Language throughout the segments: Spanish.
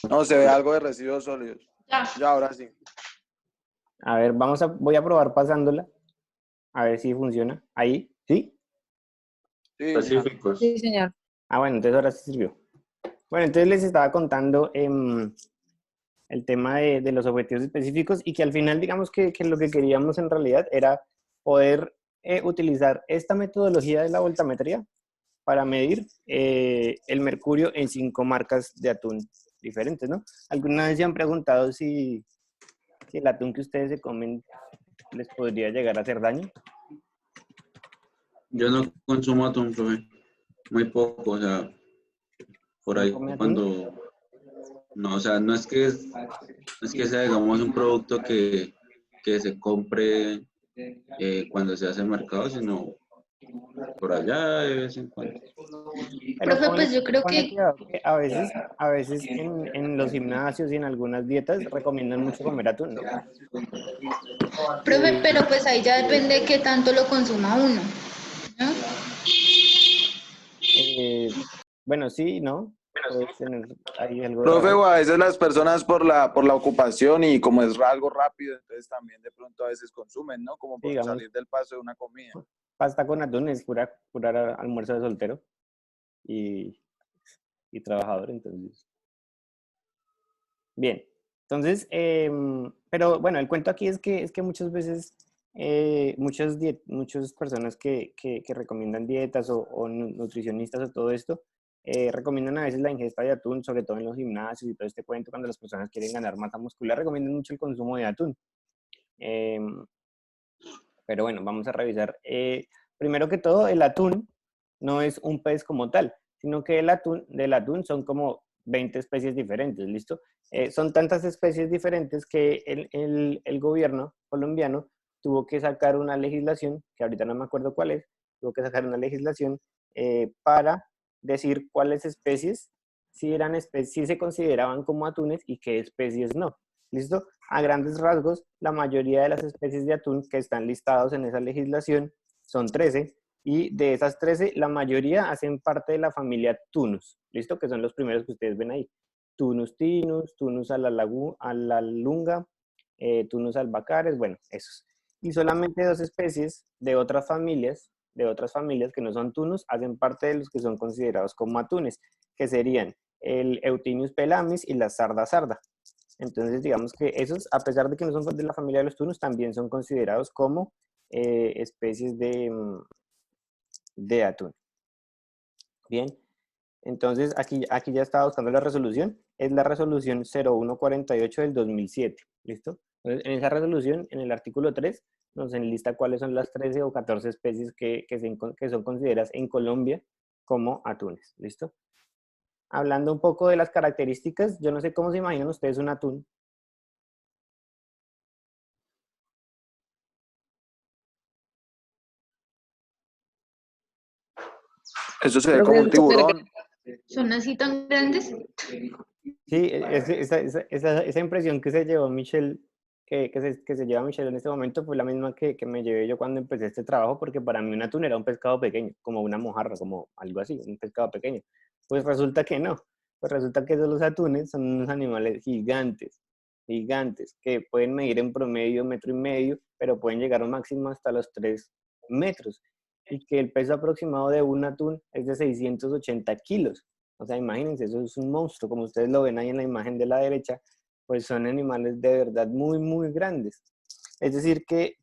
No, se ve algo de residuos sólidos. Ya. Ya, ahora sí. A ver, voy a probar pasándola. A ver si funciona. Ahí, ¿sí? Sí. Pacíficos. Sí, señor. Ah, bueno, entonces ahora sí sirvió. Bueno, entonces les estaba contando el tema de los objetivos específicos y que al final, digamos que lo que queríamos en realidad era poder utilizar esta metodología de la voltametría para medir el mercurio en 5 marcas de atún diferentes, ¿no? ¿Alguna vez se han preguntado si el atún que ustedes se comen les podría llegar a hacer daño? Yo no consumo atún, profe. Muy poco, o sea, por ¿No ahí come atún? cuando... No, o sea, no es que sea, digamos, un producto que se compre cuando se hace mercado, sino por allá de vez en cuando. Pero Profe, pues yo creo ponle que, cuidado que a veces en los gimnasios y en algunas dietas recomiendan mucho comer atún, ¿no? profe, pero pues ahí ya depende de qué tanto lo consuma uno, ¿no? Eh, bueno, sí, ¿no? Puedes tener ahí algo de Profe, razón. o a veces las personas por la ocupación y como es algo rápido, entonces también de pronto a veces consumen, ¿no? Como Sí, por digamos, salir del paso de una comida. pasta con atún es pura almuerzo de soltero y, y trabajador, entonces. Bien, entonces, pero bueno, el cuento aquí es que muchas veces, muchas personas que recomiendan dietas o nutricionistas o todo esto, recomiendan a veces la ingesta de atún, sobre todo en los gimnasios y todo este cuento, cuando las personas quieren ganar masa muscular, recomiendan mucho el consumo de atún. Em, pero bueno, vamos a revisar. Primero que todo, el atún no es un pez como tal, sino que del atún son como 20 especies diferentes, ¿listo? Son tantas especies diferentes que el gobierno colombiano tuvo que sacar una legislación, que ahorita no me acuerdo cuál es, tuvo que sacar una legislación para decir cuáles especies sí se consideraban como atunes y qué especies no. ¿Listo? A grandes rasgos, la mayoría de las especies de atún que están listados en esa legislación son 13 y de esas 13, la mayoría hacen parte de la familia Tunus, ¿listo? Que son los primeros que ustedes ven ahí. Tunus tinus, Tunus alalunga, Tunus albacares, bueno, esos. Y solamente 2 especies de otras familias que no son Tunus, hacen parte de los que son considerados como atunes, que serían el Eutinius pelamis y la sarda sarda. Entonces, digamos que esos, a pesar de que no son de la familia de los tunos, también son considerados como especies de atún. Bien, entonces aquí ya estaba buscando la resolución. Es la resolución 0148 del 2007. ¿Listo? Entonces, en esa resolución, en el artículo 3, nos enlista cuáles son las 13 o 14 especies que son consideradas en Colombia como atunes. ¿Listo? Hablando un poco de las características, yo no sé cómo se imaginan ustedes un atún. Eso se ve creo que como es un súper tiburón. ¿Son así tan grandes? Sí, esa impresión que se llevó Michelle, que se lleva Michelle en este momento fue la misma que me llevé yo cuando empecé este trabajo, porque para mí un atún era un pescado pequeño, como una mojarra, como algo así, un pescado pequeño. Pues resulta que no, pues resulta que los atunes son unos animales gigantes, gigantes, que pueden medir en promedio 1,5 metros, pero pueden llegar a un máximo hasta los 3 metros, y que el peso aproximado de un atún es de 680 kilos. O sea, imagínense, eso es un monstruo, como ustedes lo ven ahí en la imagen de la derecha, pues son animales de verdad muy, muy grandes. Es decir, que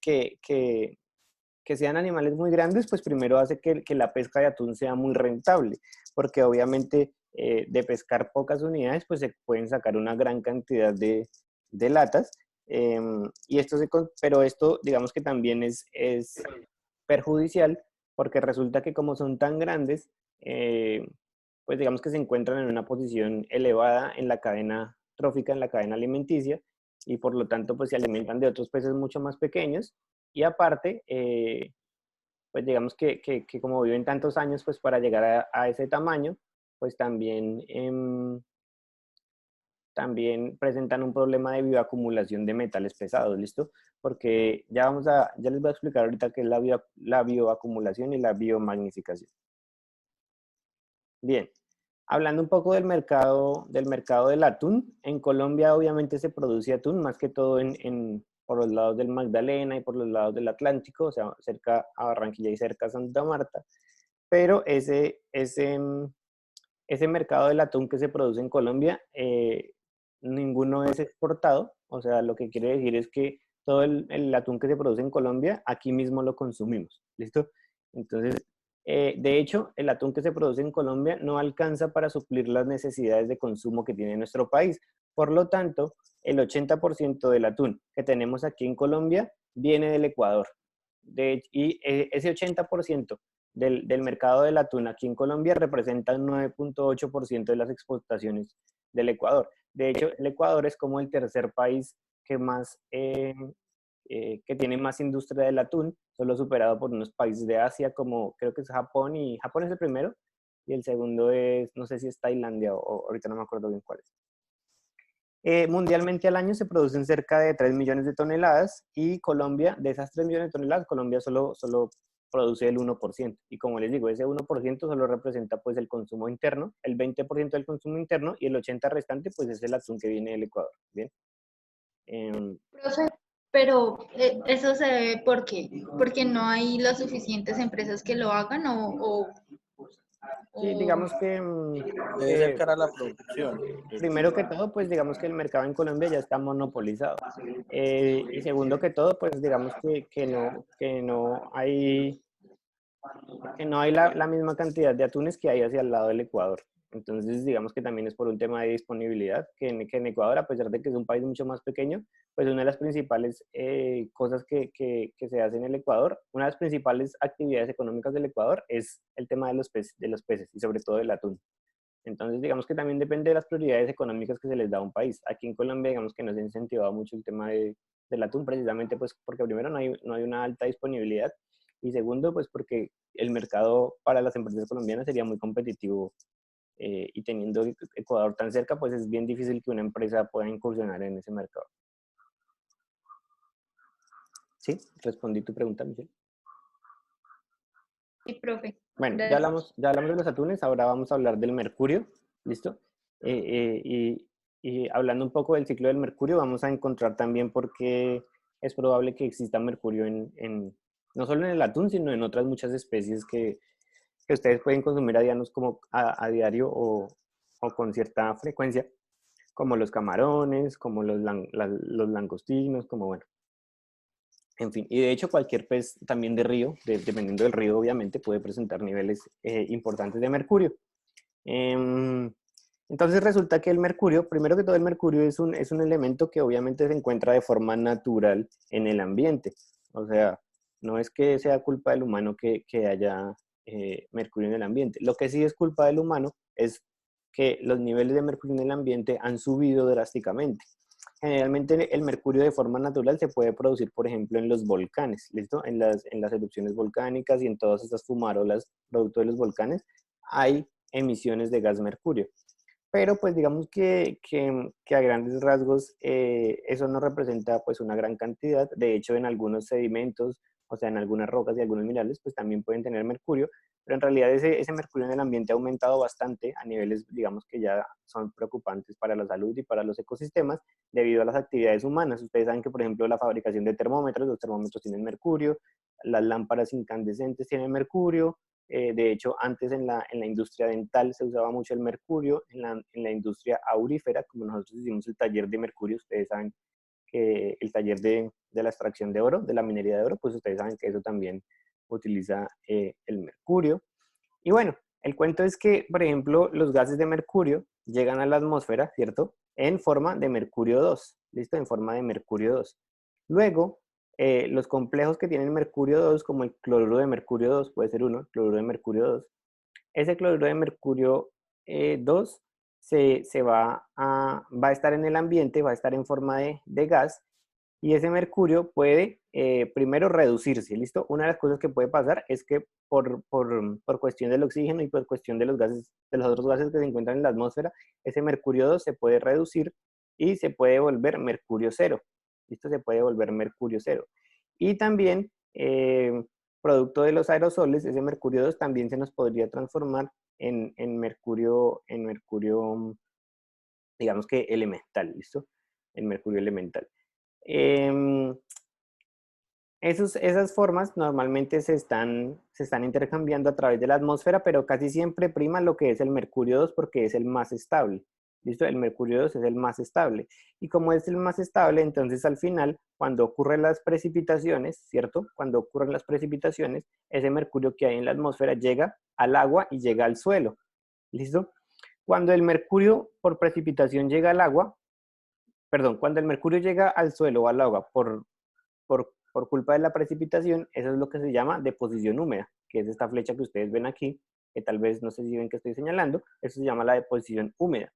sean animales muy grandes, pues primero hace que la pesca de atún sea muy rentable, porque obviamente de pescar pocas unidades, pues se pueden sacar una gran cantidad de latas, pero esto digamos que también es perjudicial, porque resulta que como son tan grandes, pues digamos que se encuentran en una posición elevada en la cadena trófica, en la cadena alimenticia, y por lo tanto pues se alimentan de otros peces mucho más pequeños, y aparte, pues digamos que como viven tantos años, pues para llegar a ese tamaño, pues también presentan un problema de bioacumulación de metales pesados, ¿listo? Porque ya les voy a explicar ahorita qué es la bioacumulación y la biomagnificación. Bien, Hablando un poco del mercado del atún, en Colombia obviamente se produce atún, más que todo por los lados del Magdalena y por los lados del Atlántico, o sea, cerca a Barranquilla y cerca a Santa Marta, pero ese mercado del atún que se produce en Colombia, ninguno es exportado, o sea, lo que quiere decir es que todo el atún que se produce en Colombia, aquí mismo lo consumimos, ¿listo? Entonces, de hecho, el atún que se produce en Colombia no alcanza para suplir las necesidades de consumo que tiene nuestro país. Por lo tanto, el 80% del atún que tenemos aquí en Colombia viene del Ecuador. Y ese 80% del mercado del atún aquí en Colombia representa un 9.8% de las exportaciones del Ecuador. De hecho, el Ecuador es como el tercer país que tiene más industria del atún, solo superado por unos países de Asia como creo que es Japón, y Japón es el primero, y el segundo es, no sé si es Tailandia o ahorita no me acuerdo bien cuál es. Mundialmente al año se producen cerca de 3 millones de toneladas y Colombia, de esas 3 millones de toneladas, Colombia solo produce el 1%. Y como les digo, ese 1% solo representa pues el consumo interno, el 20% del consumo interno y el 80% restante pues es el atún que viene del Ecuador. ¿Bien? Profe, pero eso se debe ¿por qué? Porque no hay las suficientes empresas que lo hagan Sí, o- digamos que Debe ser cara la producción. primero que todo, pues digamos que el mercado en Colombia ya está monopolizado. Y segundo que todo, pues digamos que no hay la misma cantidad de atunes que hay hacia el lado del Ecuador. Entonces, digamos que también es por un tema de disponibilidad, que en Ecuador, a pesar de que es un país mucho más pequeño, pues una de las principales cosas que se hace en el Ecuador, una de las principales actividades económicas del Ecuador es el tema de los peces y sobre todo del atún. Entonces, digamos que también depende de las prioridades económicas que se les da a un país. Aquí en Colombia, digamos que no se ha incentivado mucho el tema del atún, precisamente pues porque primero no hay una alta disponibilidad y segundo, pues porque el mercado para las empresas colombianas sería muy competitivo y teniendo Ecuador tan cerca, pues es bien difícil que una empresa pueda incursionar en ese mercado. ¿Sí? ¿Respondí tu pregunta, Michelle? Sí, profe. Bueno, Gracias. ya hablamos de los atunes, ahora vamos a hablar del mercurio, ¿listo? Y hablando un poco del ciclo del mercurio, vamos a encontrar también por qué es probable que exista mercurio no solo en el atún, sino en otras muchas especies que ustedes pueden consumir a diario o con cierta frecuencia, como los camarones, como los langostinos, como bueno. En fin, y de hecho cualquier pez también de río, dependiendo del río obviamente, puede presentar niveles importantes de mercurio. Entonces resulta que el mercurio, primero que todo el mercurio es un elemento que obviamente se encuentra de forma natural en el ambiente. O sea, no es que sea culpa del humano que haya mercurio en el ambiente. Lo que sí es culpa del humano es que los niveles de mercurio en el ambiente han subido drásticamente. Generalmente el mercurio de forma natural se puede producir, por ejemplo, en los volcanes, ¿listo? En las erupciones volcánicas y en todas estas fumarolas producto de los volcanes hay emisiones de gas mercurio. Pero pues digamos que a grandes rasgos eso no representa pues una gran cantidad. De hecho, en algunos sedimentos, o sea, en algunas rocas y algunos minerales, pues también pueden tener mercurio, pero en realidad ese mercurio en el ambiente ha aumentado bastante a niveles, digamos, que ya son preocupantes para la salud y para los ecosistemas debido a las actividades humanas. Ustedes saben que, por ejemplo, la fabricación de termómetros, los termómetros tienen mercurio, las lámparas incandescentes tienen mercurio. De hecho, antes en la industria dental se usaba mucho el mercurio, en la industria aurífera, como nosotros hicimos el taller de mercurio, ustedes saben que el taller de la extracción de oro, de la minería de oro, pues ustedes saben que eso también utiliza el mercurio. Y bueno, el cuento es que, por ejemplo, los gases de mercurio llegan a la atmósfera, ¿cierto? En forma de mercurio 2, ¿listo? En forma de mercurio 2. Luego, los complejos que tienen mercurio 2, como el cloruro de mercurio 2, puede ser uno, cloruro de mercurio 2, ese cloruro de mercurio 2 va a estar en el ambiente, va a estar en forma de gas, y ese mercurio puede primero reducirse, ¿listo? Una de las cosas que puede pasar es que por cuestión del oxígeno y por cuestión de los gases, de los otros gases que se encuentran en la atmósfera, ese mercurio 2 se puede reducir y se puede volver mercurio 0, ¿listo? Se puede volver mercurio 0. Y también, producto de los aerosoles, ese mercurio 2 también se nos podría transformar en mercurio, digamos que elemental, ¿listo? En mercurio elemental. Esas formas normalmente se están intercambiando a través de la atmósfera, pero casi siempre prima lo que es el mercurio 2 porque es el más estable. ¿Listo? El mercurio 2 es el más estable. Y como es el más estable, entonces al final, cuando ocurren las precipitaciones, ¿cierto? Cuando ocurren las precipitaciones, ese mercurio que hay en la atmósfera llega al agua y llega al suelo. ¿Listo? Cuando el mercurio por precipitación llega al agua, perdón, cuando el mercurio llega al suelo o al agua por culpa de la precipitación, eso es lo que se llama deposición húmeda, que es esta flecha que ustedes ven aquí, que tal vez no sé si ven que estoy señalando, eso se llama la deposición húmeda.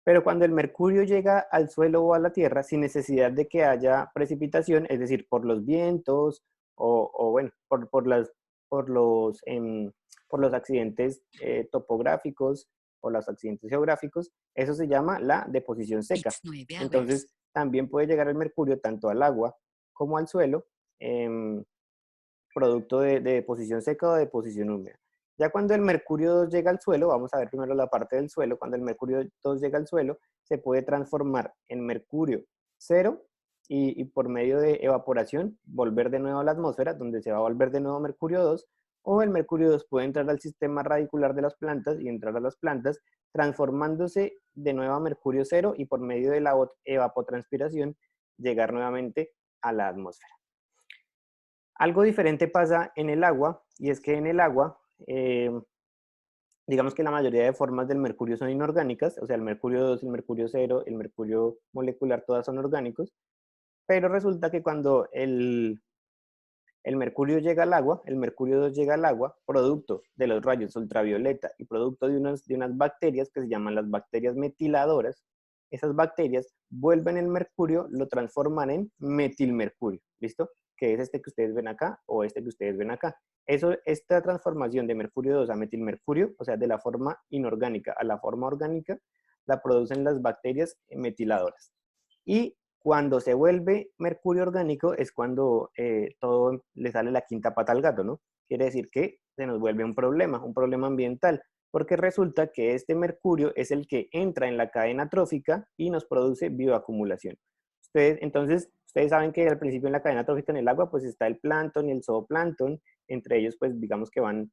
Pero cuando el mercurio llega al suelo o a la tierra sin necesidad de que haya precipitación, es decir, por los vientos o bueno, por los accidentes topográficos o los accidentes geográficos, eso se llama la deposición seca. Entonces, también puede llegar el mercurio tanto al agua como al suelo, producto de deposición seca o de deposición húmeda. Ya cuando el mercurio 2 llega al suelo, vamos a ver primero la parte del suelo, cuando el mercurio 2 llega al suelo, se puede transformar en mercurio 0 y por medio de evaporación volver de nuevo a la atmósfera, donde se va a volver de nuevo mercurio 2, o el mercurio 2 puede entrar al sistema radicular de las plantas y entrar a las plantas, transformándose de nuevo a mercurio 0 y por medio de la evapotranspiración llegar nuevamente a la atmósfera. Algo diferente pasa en el agua, y es que en el agua, digamos que la mayoría de formas del mercurio son inorgánicas, o sea, el mercurio 2, el mercurio 0, el mercurio molecular, todas son orgánicos, pero resulta que cuando el mercurio llega al agua, el mercurio 2 llega al agua, producto de los rayos ultravioleta y producto de unas bacterias que se llaman las bacterias metiladoras, esas bacterias vuelven el mercurio, lo transforman en metilmercurio, ¿listo? Que es este que ustedes ven acá o este que ustedes ven acá. Esta transformación de mercurio 2 a metilmercurio, o sea, de la forma inorgánica a la forma orgánica, la producen las bacterias metiladoras. Y cuando se vuelve mercurio orgánico es cuando todo le sale la quinta pata al gato, ¿no? Quiere decir que se nos vuelve un problema ambiental, porque resulta que este mercurio es el que entra en la cadena trófica y nos produce bioacumulación. Entonces, ustedes saben que al principio en la cadena trófica en el agua, pues está el plancton y el zooplancton, entre ellos, pues digamos que van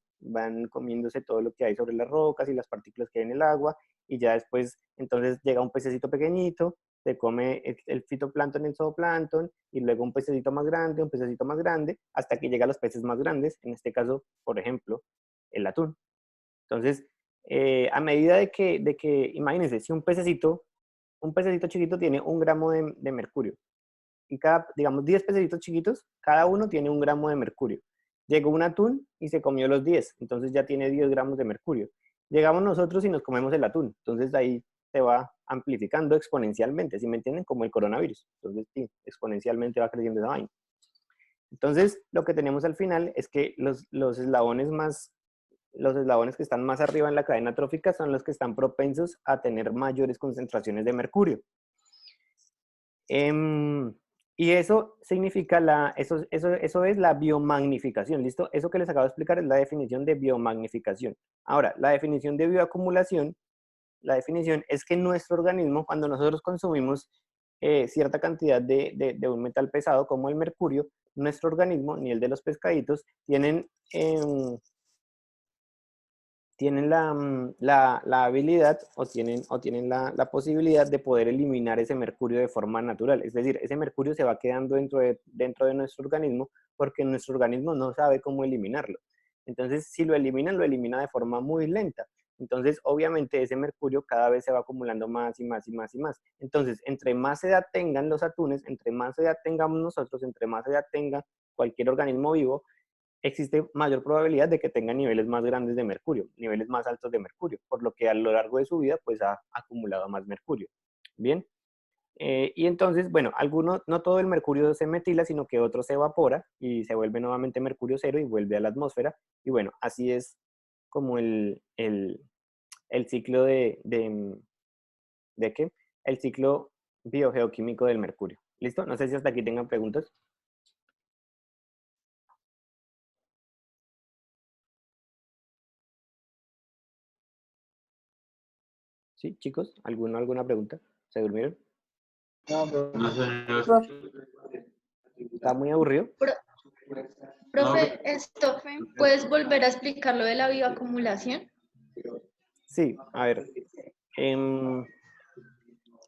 comiéndose todo lo que hay sobre las rocas y las partículas que hay en el agua, y ya después, entonces llega un pececito pequeñito, se come el fitoplancton y el zooplancton, y luego un pececito más grande, un pececito más grande, hasta que llega a los peces más grandes, en este caso, por ejemplo, el atún. Entonces, a medida de que, imagínense, si un pececito chiquito tiene 1 gramo de mercurio, y digamos, 10 pececitos chiquitos, cada uno tiene 1 gramo de mercurio. Llegó un atún y se comió los 10, entonces ya tiene 10 gramos de mercurio. Llegamos nosotros y nos comemos el atún, entonces ahí se va amplificando exponencialmente, ¿sí me entienden? Como el coronavirus. Entonces, sí, exponencialmente va creciendo esa vaina. Entonces, lo que tenemos al final es que los eslabones que están más arriba en la cadena trófica son los que están propensos a tener mayores concentraciones de mercurio. Y eso significa eso es la biomagnificación, ¿listo? Eso que les acabo de explicar es la definición de biomagnificación. Ahora, la definición de bioacumulación, la definición es que nuestro organismo, cuando nosotros consumimos cierta cantidad de un metal pesado como el mercurio, nuestro organismo, ni el de los pescaditos, tienen la habilidad o tienen la posibilidad de poder eliminar ese mercurio de forma natural. Es decir, ese mercurio se va quedando dentro de nuestro organismo porque nuestro organismo no sabe cómo eliminarlo. Entonces, si lo elimina de forma muy lenta. Entonces, obviamente, ese mercurio cada vez se va acumulando más y más y más y más. Entonces, entre más edad tengan los atunes, entre más edad tengamos nosotros, entre más edad tenga cualquier organismo vivo, existe mayor probabilidad de que tenga niveles más grandes de mercurio, niveles más altos de mercurio, por lo que a lo largo de su vida pues ha acumulado más mercurio. Bien, y entonces, bueno, no todo el mercurio se metila, sino que otro se evapora y se vuelve nuevamente mercurio 0 y vuelve a la atmósfera. Y bueno, así es como el ciclo ¿de qué? El ciclo biogeoquímico del mercurio. ¿Listo? No sé si hasta aquí tengan preguntas. ¿Sí, chicos? ¿Alguna pregunta? ¿Se durmieron? No, señor. ¿Está muy aburrido? Profe, esto, ¿puedes volver a explicar lo de la bioacumulación? Sí, a ver.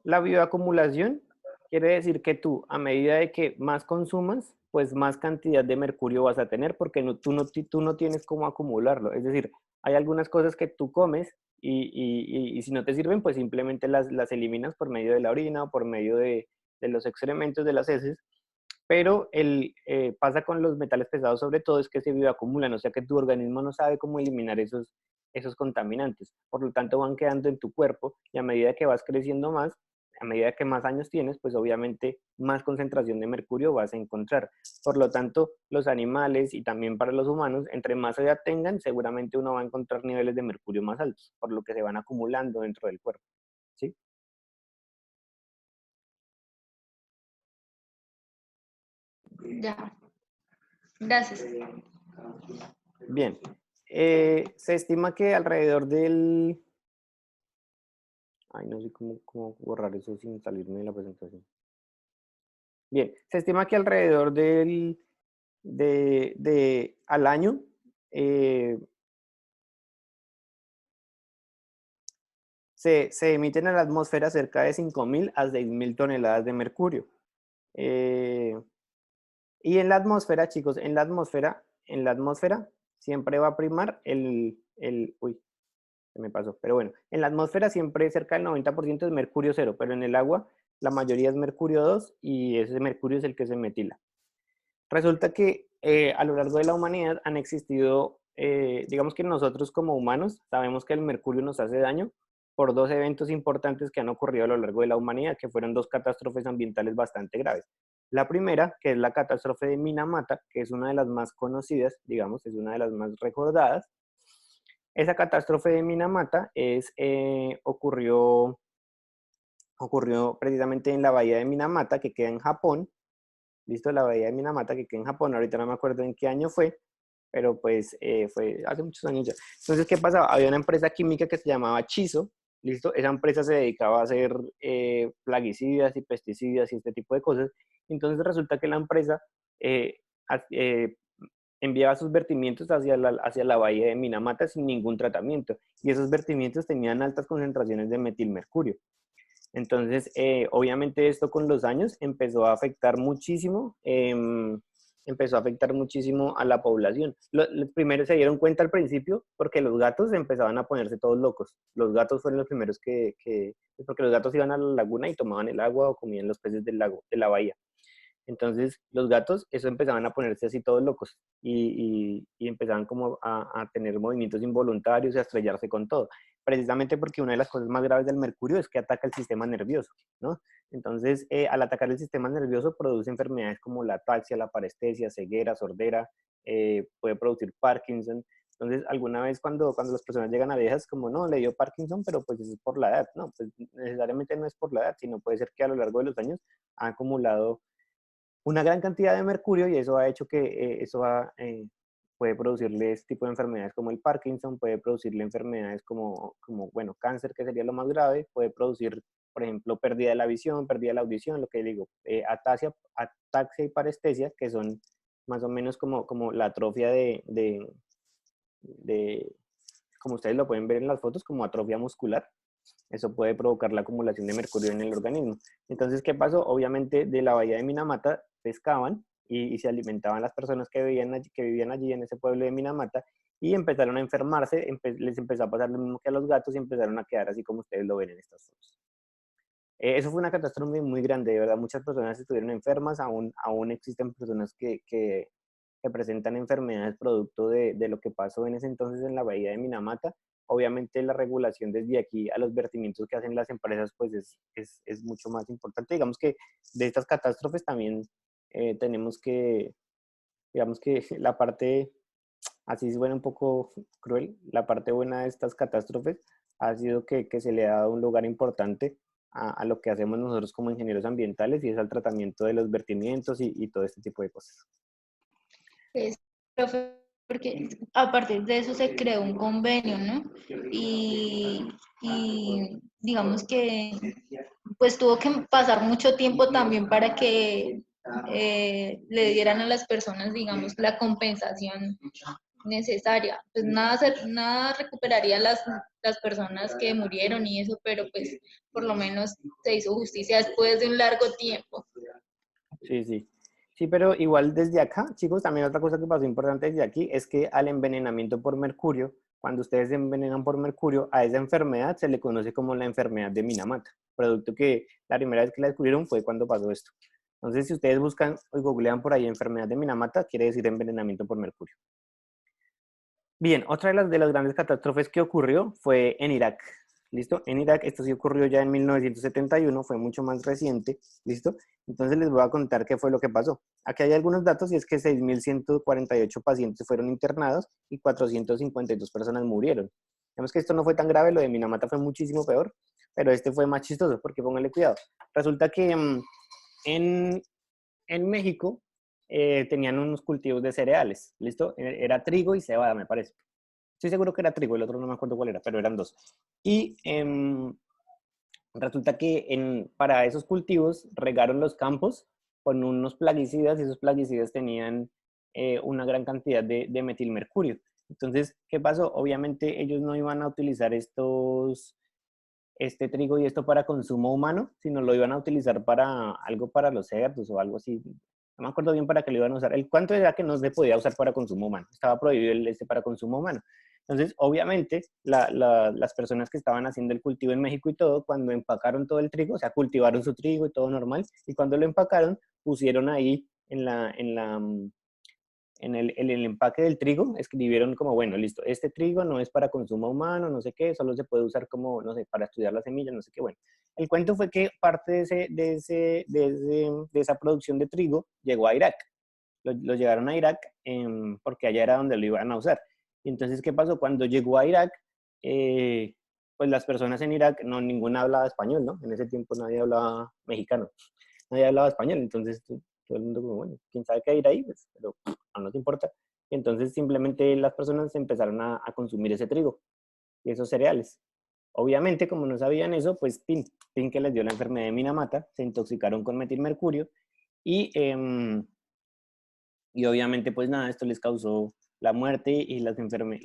La bioacumulación quiere decir que tú, a medida de que más consumas, pues más cantidad de mercurio vas a tener porque tú no tienes cómo acumularlo. Es decir, hay algunas cosas que tú comes y si no te sirven, pues simplemente las eliminas por medio de la orina o por medio de los excrementos, de las heces. Pero pasa con los metales pesados sobre todo es que se bioacumulan, o sea que tu organismo no sabe cómo eliminar esos contaminantes. Por lo tanto, van quedando en tu cuerpo y a medida que vas creciendo más, a medida que más años tienes, pues obviamente más concentración de mercurio vas a encontrar. Por lo tanto, los animales y también para los humanos, entre más edad tengan, seguramente uno va a encontrar niveles de mercurio más altos, por lo que se van acumulando dentro del cuerpo. ¿Sí? Ya, gracias. Bien. Se estima que alrededor del... Ay, no sé cómo borrar eso sin salirme de la presentación. Bien, se estima que alrededor al año se emiten a la atmósfera cerca de 5.000 a 6.000 toneladas de mercurio. Y en la atmósfera, chicos, en la atmósfera siempre va a primar uy, se me pasó, pero bueno, en la atmósfera siempre cerca del 90% es mercurio 0, pero en el agua la mayoría es mercurio 2 y ese mercurio es el que se metila. Resulta que a lo largo de la humanidad han existido, digamos que nosotros como humanos sabemos que el mercurio nos hace daño por dos eventos importantes que han ocurrido a lo largo de la humanidad, que fueron dos catástrofes ambientales bastante graves. La primera, que es la catástrofe de Minamata, que es una de las más conocidas, digamos, es una de las más recordadas. Esa catástrofe de Minamata ocurrió precisamente en la bahía de Minamata, que queda en Japón. ¿Listo? La bahía de Minamata, que queda en Japón. Ahorita no me acuerdo en qué año fue, pero pues fue hace muchos años ya. Entonces, ¿qué pasaba? Había una empresa química que se llamaba Chiso. ¿Listo? Esa empresa se dedicaba a hacer plaguicidas y pesticidas y este tipo de cosas. Entonces resulta que la empresa enviaba sus vertimientos hacia la bahía de Minamata sin ningún tratamiento. Y esos vertimientos tenían altas concentraciones de metilmercurio. Entonces, obviamente esto con los años empezó a afectar muchísimo a la población. Los primeros se dieron cuenta al principio porque los gatos empezaban a ponerse todos locos. Los gatos fueron los primeros porque los gatos iban a la laguna y tomaban el agua o comían los peces del lago, de la bahía. Entonces, los gatos, eso empezaban a ponerse así todos locos y empezaban como a tener movimientos involuntarios y a estrellarse con todo. Precisamente porque una de las cosas más graves del mercurio es que ataca el sistema nervioso, ¿no? Entonces, al atacar el sistema nervioso produce enfermedades como la ataxia, la parestesia, ceguera, sordera, puede producir Parkinson. Entonces, alguna vez cuando las personas llegan a viejas, como no, le dio Parkinson, pero pues eso es por la edad. No, pues necesariamente no es por la edad, sino puede ser que a lo largo de los años ha acumulado una gran cantidad de mercurio y eso ha hecho que puede producirle este tipo de enfermedades como el Parkinson, puede producirle enfermedades bueno, cáncer, que sería lo más grave, puede producir, por ejemplo, pérdida de la visión, pérdida de la audición, lo que digo, ataxia y parestesia, que son más o menos como la atrofia como ustedes lo pueden ver en las fotos, como atrofia muscular. Eso puede provocar la acumulación de mercurio en el organismo. Entonces, ¿qué pasó? Obviamente, de la bahía de Minamata pescaban y se alimentaban las personas que vivían allí en ese pueblo de Minamata y empezaron a enfermarse, les empezó a pasar lo mismo que a los gatos y empezaron a quedar así como ustedes lo ven en estas fotos. Eso fue una catástrofe muy grande, de verdad. Muchas personas estuvieron enfermas, aún existen personas que presentan enfermedades producto de lo que pasó en ese entonces en la bahía de Minamata. Obviamente la regulación desde aquí a los vertimientos que hacen las empresas pues es mucho más importante. Digamos que de estas catástrofes también tenemos que, digamos que la parte, así suena un poco cruel, la parte buena de estas catástrofes ha sido que se le ha dado un lugar importante a lo que hacemos nosotros como ingenieros ambientales y es al tratamiento de los vertimientos y todo este tipo de cosas. Profe, porque a partir de eso se creó un convenio, ¿no? Y digamos que pues tuvo que pasar mucho tiempo también para que le dieran a las personas, digamos, la compensación necesaria. Pues nada recuperaría las personas que murieron y eso, pero pues por lo menos se hizo justicia después de un largo tiempo. Sí, sí. Sí, pero igual desde acá, chicos, también otra cosa que pasó importante desde aquí es que al envenenamiento por mercurio, cuando ustedes se envenenan por mercurio, a esa enfermedad se le conoce como la enfermedad de Minamata, producto que la primera vez que la descubrieron fue cuando pasó esto. Entonces, si ustedes buscan o googlean por ahí enfermedad de Minamata, quiere decir envenenamiento por mercurio. Bien, otra de las grandes catástrofes que ocurrió fue en Irak. ¿Listo? En Irak, esto sí ocurrió ya en 1971, fue mucho más reciente. ¿Listo? Entonces les voy a contar qué fue lo que pasó. Aquí hay algunos datos y es que 6.148 pacientes fueron internados y 452 personas murieron. Digamos que esto no fue tan grave, lo de Minamata fue muchísimo peor, pero este fue más chistoso porque pónganle cuidado. Resulta que en México tenían unos cultivos de cereales, ¿listo? Era trigo y cebada, me parece. Estoy seguro que era trigo, el otro no me acuerdo cuál era, pero eran dos. Y resulta que para esos cultivos regaron los campos con unos plaguicidas y esos plaguicidas tenían una gran cantidad de metilmercurio. Entonces, ¿qué pasó? Obviamente ellos no iban a utilizar este trigo y esto para consumo humano, sino lo iban a utilizar para algo para los cerdos o algo así. No me acuerdo bien para qué lo iban a usar. El cuánto era que no se podía usar para consumo humano. Estaba prohibido para consumo humano. Entonces, obviamente, las personas que estaban haciendo el cultivo en México y todo, cuando empacaron todo el trigo, o sea, cultivaron su trigo y todo normal, y cuando lo empacaron, pusieron ahí en el empaque del trigo, escribieron como, bueno, listo, este trigo no es para consumo humano, no sé qué, solo se puede usar como, no sé, para estudiar las semillas, no sé qué, bueno. El cuento fue que parte de esa producción de trigo llegó a Irak. Lo llevaron a Irak porque allá era donde lo iban a usar. Y entonces, ¿qué pasó? Cuando llegó a Irak, pues las personas en Irak, no, ninguna hablaba español, ¿no? En ese tiempo nadie hablaba mexicano, nadie hablaba español, entonces todo el mundo como, bueno, quién sabe qué ir ahí, pues, pero no te importa. Y entonces simplemente las personas empezaron a consumir ese trigo y esos cereales. Obviamente, como no sabían eso, pues pin que les dio la enfermedad de Minamata, se intoxicaron con metilmercurio y, y obviamente, pues nada, esto les causó la muerte y la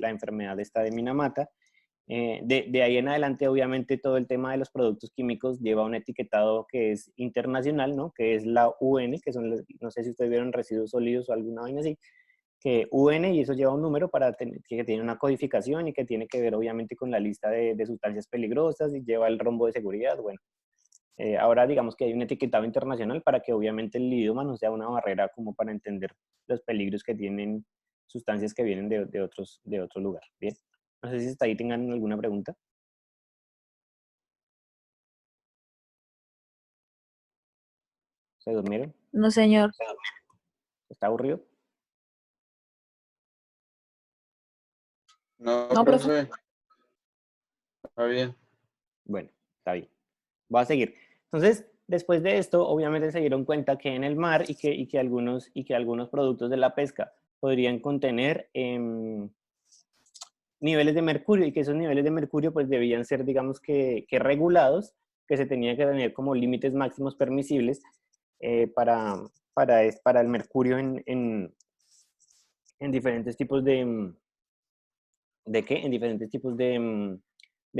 enfermedad esta de Minamata. De ahí en adelante, obviamente, todo el tema de los productos químicos lleva un etiquetado que es internacional, ¿no? Que es la UN, que son, no sé si ustedes vieron residuos sólidos o alguna vaina así, que UN y eso lleva un número que tiene una codificación y que tiene que ver, obviamente, con la lista de sustancias peligrosas y lleva el rombo de seguridad, bueno. Ahora digamos que hay un etiquetado internacional para que obviamente el idioma no sea una barrera como para entender los peligros que tienen sustancias que vienen de otro lugar. Bien, no sé si hasta ahí tengan alguna pregunta. ¿Se durmieron? No, señor. ¿Está aburrido? No, No, profe. profe. Está bien. Bueno, está bien. Voy a seguir. Entonces, después de esto, obviamente se dieron cuenta que en el mar y que algunos productos de la pesca podrían contener niveles de mercurio y que esos niveles de mercurio pues debían ser, digamos que regulados, que se tenía que tener como límites máximos permisibles para el mercurio en diferentes tipos en diferentes tipos de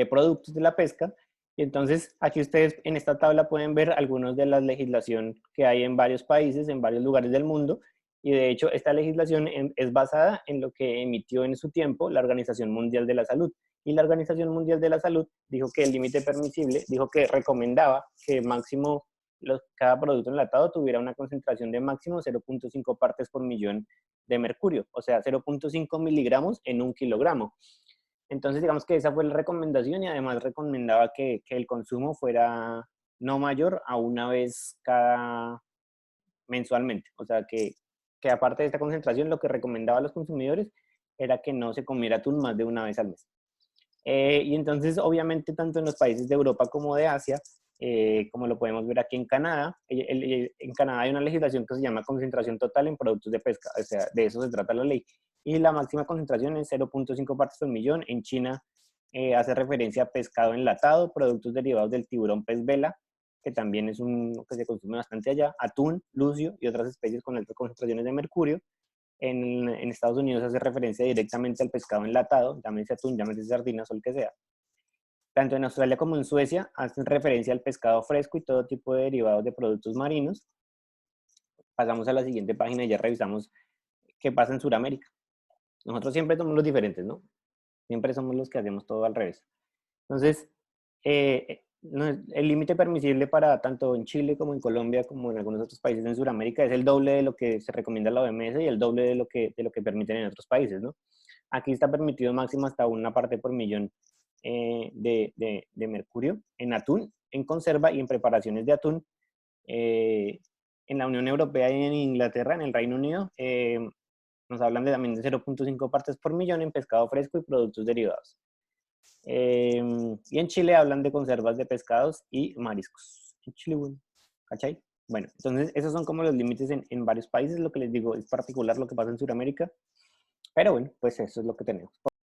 productos de la pesca. Y entonces aquí ustedes en esta tabla pueden ver algunos de la legislación que hay en varios países, en varios lugares del mundo. Y de hecho esta legislación es basada en lo que emitió en su tiempo la Organización Mundial de la Salud. Y la Organización Mundial de la Salud dijo que el límite permisible, dijo que recomendaba que máximo cada producto enlatado tuviera una concentración de máximo 0.5 partes por millón de mercurio, o sea, 0.5 miligramos en 1 kilogramo. Entonces, digamos que esa fue la recomendación y además recomendaba que el consumo fuera no mayor a una vez mensualmente. O sea, que aparte de esta concentración, lo que recomendaba a los consumidores era que no se comiera atún más de una vez al mes. Y entonces, obviamente, tanto en los países de Europa como de Asia, como lo podemos ver aquí en Canadá, en Canadá hay una legislación que se llama concentración total en productos de pesca, o sea, de eso se trata la ley. y la máxima concentración es 0.5 partes por millón. En China hace referencia a pescado enlatado, productos derivados del tiburón pez vela, que también es un que se consume bastante allá, atún, lucio y otras especies con altas concentraciones de mercurio. En Estados Unidos hace referencia directamente al pescado enlatado, llámese atún, llámese sardinas o el que sea. Tanto en Australia como en Suecia hacen referencia al pescado fresco y todo tipo de derivados de productos marinos. Pasamos a la siguiente página y ya revisamos qué pasa en Sudamérica. Nosotros siempre somos los diferentes, ¿no? Siempre somos los que hacemos todo al revés. Entonces, el límite permisible para tanto en Chile como en Colombia como en algunos otros países en Sudamérica es el doble de lo que se recomienda la OMS y el doble de lo que permiten en otros países, ¿no? Aquí está permitido máximo hasta 1 parte por millón de mercurio en atún, en conserva y en preparaciones de atún. En la Unión Europea y en Inglaterra, en el Reino Unido, nos hablan también de 0.5 partes por millón en pescado fresco y productos derivados. Y en Chile hablan de conservas de pescados y mariscos. En Chile, bueno, ¿cachai? Bueno, entonces esos son como los límites en varios países. Lo que les digo es particular lo que pasa en Sudamérica. Pero bueno, pues eso es lo que tenemos.